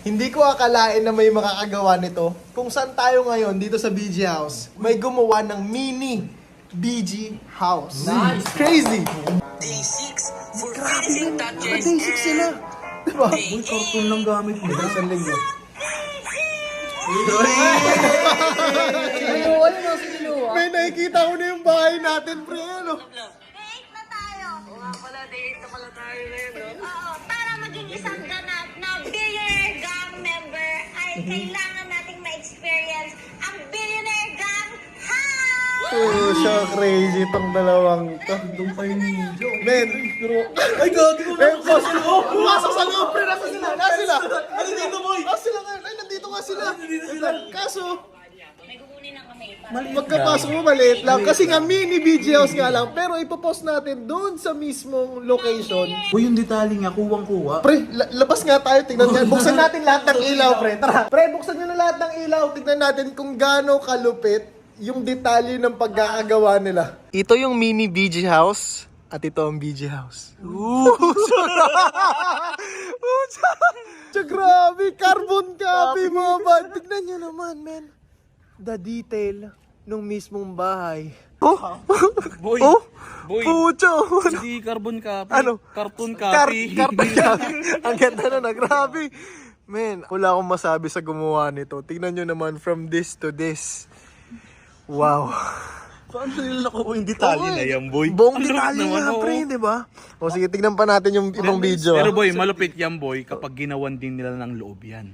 Hindi ko akalain na may makakagawa nito. Kung saan tayo ngayon, dito sa BG House, may gumawa ng mini BG House. Nice. Crazy! Day 6 for Grabe finishing man, touches day 6 sila. Diba? Uy, cartoon lang gamit mo. Isang linggo. Ano na si Diluwa? May nakikita ko na yung bahay natin, pre. Ano? Date na tayo. nga pala, day 8 na pala tayo ngayon, no? Oo, para maging isang ganap na billionaire gang member ay kailangan nating ma-experience ang billionaire gang house! Oh, siya crazy tong dalawang to. Doon pa yung ninja. Men, Ay, gago mo. men, pumasok sa loob, pre. Nasa sila? Nasa sila? Ano dito, boy? Ah, sila nga. Ay, nandito nga sila. Kaso, May kukunin ng kamay pa. pagkapasok mo maliit lang. Kasi nga mini BG House nga lang. Pero ipopost natin doon sa mismong location. Uy, yung detalye nga, kuwang-kuwa. Pre, labas nga tayo. Tignan nga. Buksan natin lahat ng ilaw, pre. Tara. Pre, buksan nyo na lahat ng ilaw. Tignan natin kung gaano kalupit yung detalye ng pagkakagawa nila. Ito yung mini BG House. At ito ang BG House. Grabe, carbon copy mga bad. Tignan nyo naman, men. The detail nung mismong bahay. Oh? Boy, Oh? boy, Pucho! hindi carbon copy. Ano? Cartoon copy. Cartoon copy. Ang ganda na, grabe. Men, wala akong masabi sa gumawa nito. Tingnan nyo naman from this to this. Wow. Paano nila nakuha yung detalye na yan, boy? Buong Ang lupit detalye naman, nga, oo. pre, di ba? O sige, tignan pa natin yung ibang video. Pero boy, malupit yan, boy, kapag ginawan din nila ng loob yan.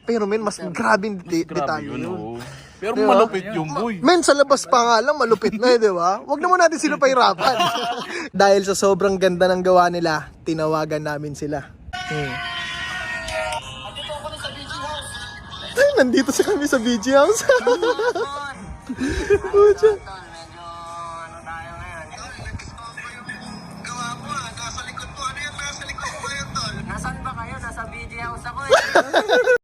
Pero men, mas grabe yung Grabe detalye yun, yun. oo. Pero Di ba? malupit yung boy. Men, sa labas pa nga lang, malupit na di ba? Huwag naman natin sila pahirapan. Dahil sa sobrang ganda ng gawa nila, tinawagan namin sila. Ay, nandito sa kami sa BG House. Pucha.